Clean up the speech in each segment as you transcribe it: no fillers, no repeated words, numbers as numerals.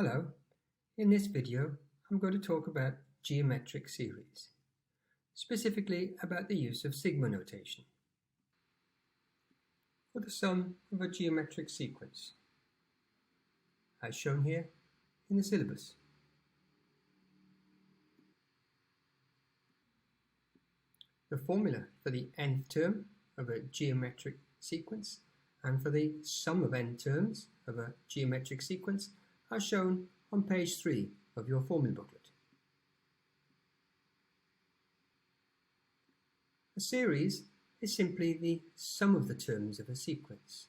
Hello, in this video I'm going to talk about geometric series, specifically about the use of sigma notation for the sum of a geometric sequence, as shown here in the syllabus. The formula for the nth term of a geometric sequence and for the sum of n terms of a geometric sequence are shown on page 3 of your formula booklet. A series is simply the sum of the terms of a sequence.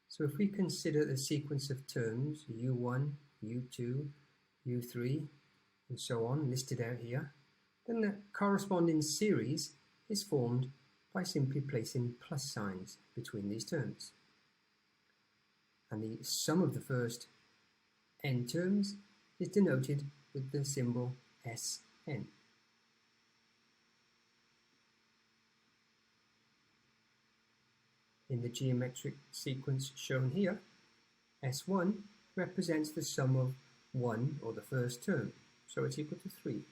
So if we consider the sequence of terms u1, u2, u3, and so on listed out here, then the corresponding series is formed by simply placing plus signs between these terms. And the sum of the first n terms is denoted with the symbol Sn. In the geometric sequence shown here, S1 represents the sum of 1, or the first term, so it's equal to 3.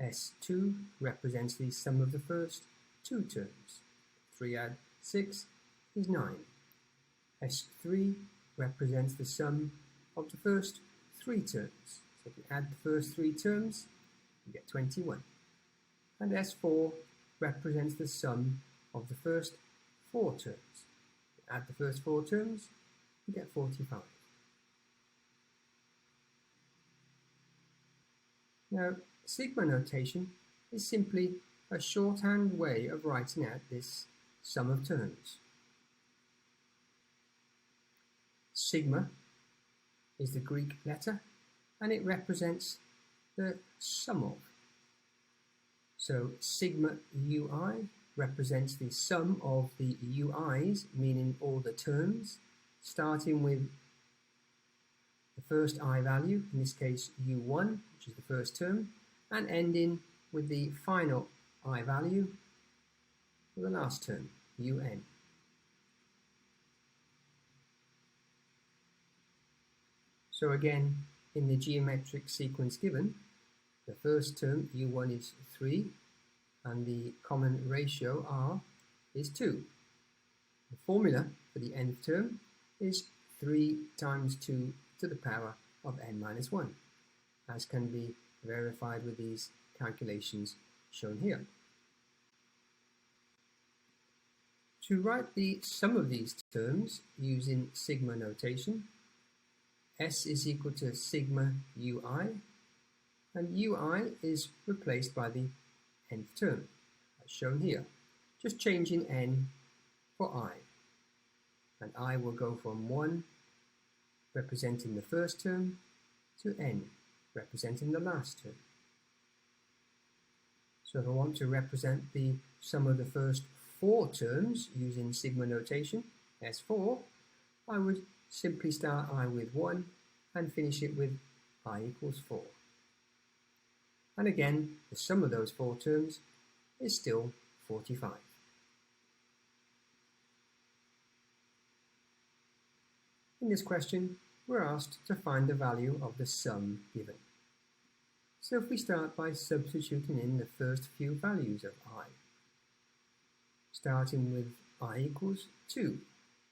S2 represents the sum of the first 2 terms. 3 add 6 is 9. S3 represents the sum of the first 3 terms. So if we add the first 3 terms, we get 21. And S4 represents the sum of the first 4 terms. If we add the first 4 terms, we get 45. Now, sigma notation is simply a shorthand way of writing out this sum of terms. Sigma is the Greek letter, and it represents the sum of. So sigma ui represents the sum of the ui's, meaning all the terms, starting with the first I value, in this case u1, which is the first term, and ending with the final I value for the last term, un. So again, in the geometric sequence given, the first term u1 is 3 and the common ratio r is 2. The formula for the nth term is 3 times 2 to the power of n minus 1, as can be verified with these calculations shown here. To write the sum of these terms using sigma notation, S is equal to sigma ui, and ui is replaced by the nth term, as shown here, just changing n for I. And I will go from 1, representing the first term, to n, representing the last term. So if I want to represent the sum of the first 4 terms using sigma notation, S4, I would simply start I with 1 and finish it with I equals 4. And again, the sum of those 4 terms is still 45. In this question, we're asked to find the value of the sum given. So if we start by substituting in the first few values of I, starting with I equals 2.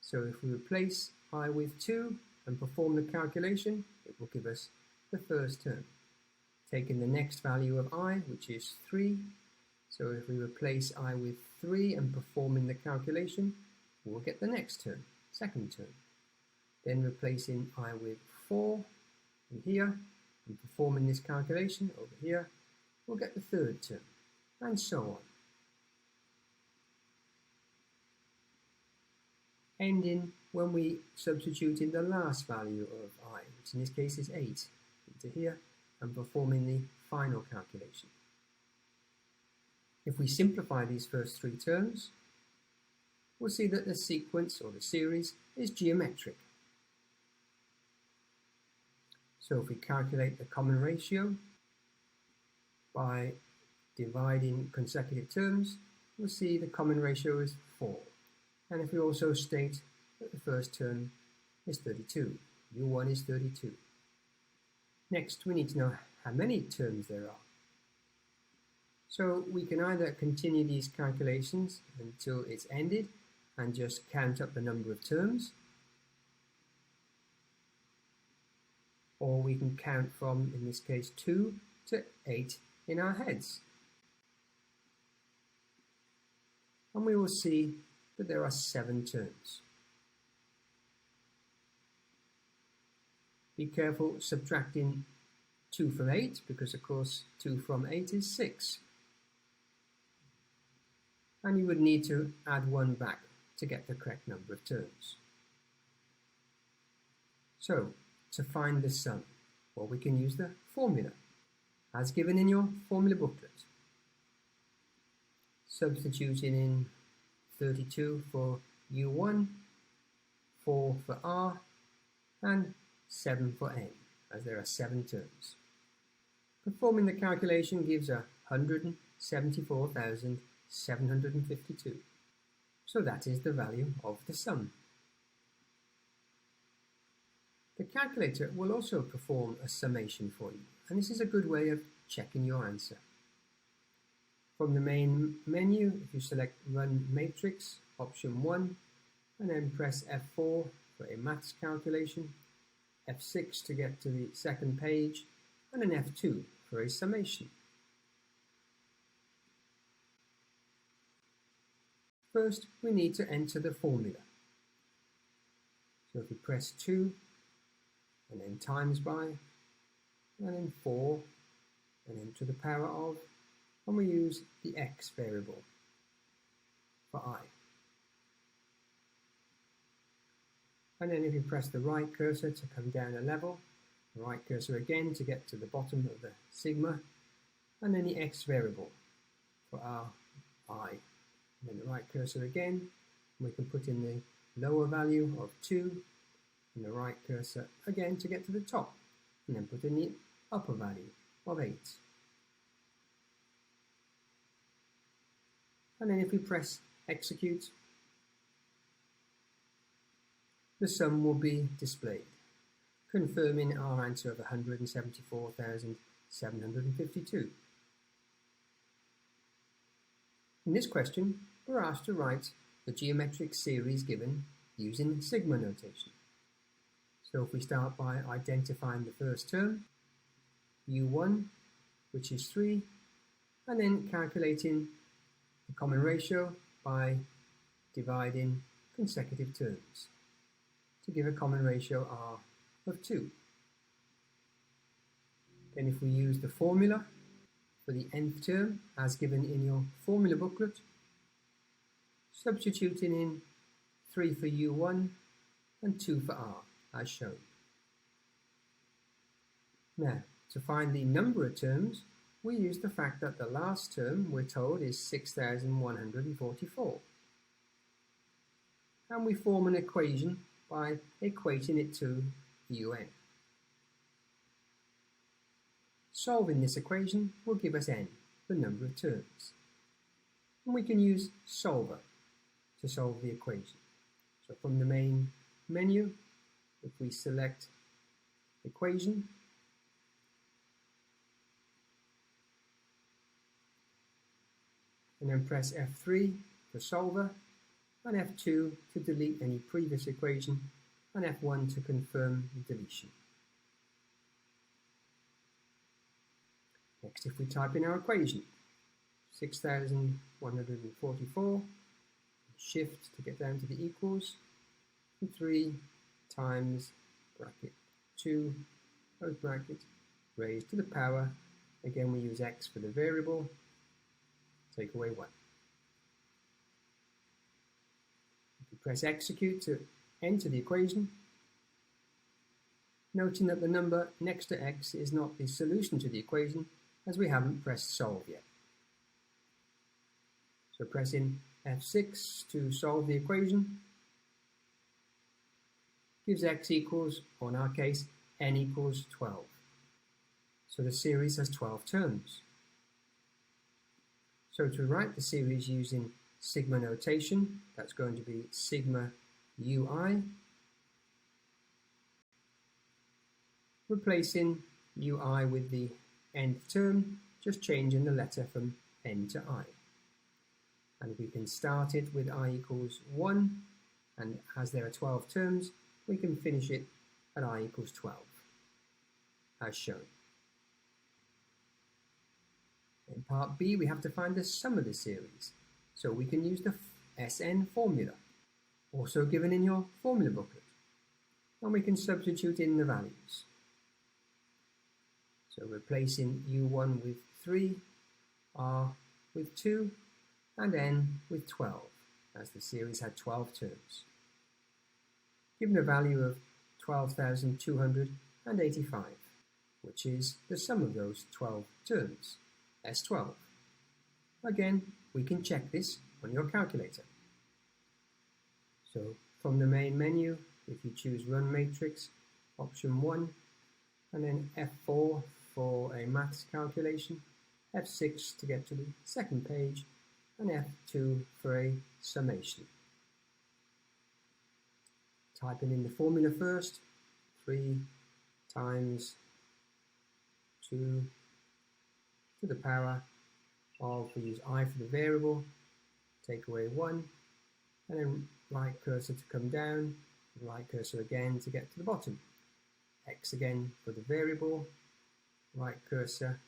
So if we replace I with 2 and perform the calculation, it will give us the first term. Taking the next value of I, which is 3, so if we replace I with 3 and performing the calculation, we'll get the next term, second term. Then replacing I with 4 in here and performing this calculation over here, we'll get the third term, and so on. Ending when we substitute in the last value of I, which in this case is 8, into here, and performing the final calculation. If we simplify these first 3 terms, we'll see that the sequence or the series is geometric. So if we calculate the common ratio by dividing consecutive terms, we'll see the common ratio is 4. And if we also state that the first term is 32, u1 is 32, Next, we need to know how many terms there are. So we can either continue these calculations until it's ended and just count up the number of terms, or we can count from, in this case, 2 to 8 in our heads. And we will see that there are 7 terms. Be careful subtracting 2 from 8, because of course 2 from 8 is 6. And you would need to add 1 back to get the correct number of terms. So, to find the sum, well, we can use the formula, as given in your formula booklet. Substituting in 32 for U1, 4 for R, and 7 for N, as there are 7 terms. Performing the calculation gives 174,752. So that is the value of the sum. The calculator will also perform a summation for you, and this is a good way of checking your answer. From the main menu, if you select Run Matrix, option 1, and then press F4 for a maths calculation, F6 to get to the second page, and an F2 for a summation. First, we need to enter the formula. So if we press 2, and then times by, and then 4, and then to the power of, and we use the x variable for I. And then if you press the right cursor to come down a level, the right cursor again to get to the bottom of the sigma, and then the x variable for our I. And then the right cursor again, and we can put in the lower value of 2, and the right cursor again to get to the top, and then put in the upper value of 8. And then if we press execute, the sum will be displayed, confirming our answer of 174,752. In this question, we're asked to write the geometric series given using sigma notation. So if we start by identifying the first term, U1, which is 3, and then calculating the common ratio by dividing consecutive terms to give a common ratio R of 2. Then if we use the formula for the nth term as given in your formula booklet, substituting in 3 for U1 and 2 for R as shown. Now, to find the number of terms, we use the fact that the last term, we're told, is 6,144. And we form an equation by equating it to UN. Solving this equation will give us n, the number of terms. And we can use solver to solve the equation. So from the main menu, if we select equation, and then press F3 for solver, and F2 to delete any previous equation, and F1 to confirm the deletion. Next, if we type in our equation, 6,144, shift to get down to the equals, and 3 times bracket 2, close bracket, raised to the power, again we use x for the variable, take away 1. If you press execute to enter the equation, noting that the number next to x is not the solution to the equation as we haven't pressed solve yet. So pressing F6 to solve the equation gives x equals, or in our case, n equals 12. So the series has 12 terms. So to write the series using sigma notation, that's going to be sigma ui, replacing ui with the nth term, just changing the letter from n to I. And we can start it with I equals 1, and as there are 12 terms, we can finish it at I equals 12, as shown. In part B, we have to find the sum of the series, so we can use the SN formula, also given in your formula booklet, and we can substitute in the values. So replacing U1 with 3, R with 2, and N with 12, as the series had 12 terms. Given a value of 12,285, which is the sum of those 12 terms, S12. Again, we can check this on your calculator. So from the main menu, if you choose Run Matrix, option 1, and then F4 for a maths calculation, F6 to get to the second page, and F2 for a summation. Typing in the formula first, 3 times 2 to the power of, we use I for the variable, take away 1, and then right cursor to come down, right cursor again to get to the bottom. X again for the variable, right cursor,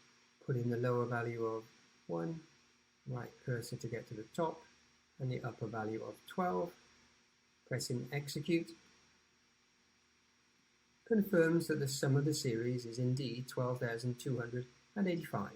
put in the lower value of 1, right cursor to get to the top, and the upper value of 12, pressing execute, confirms that the sum of the series is indeed 12,285.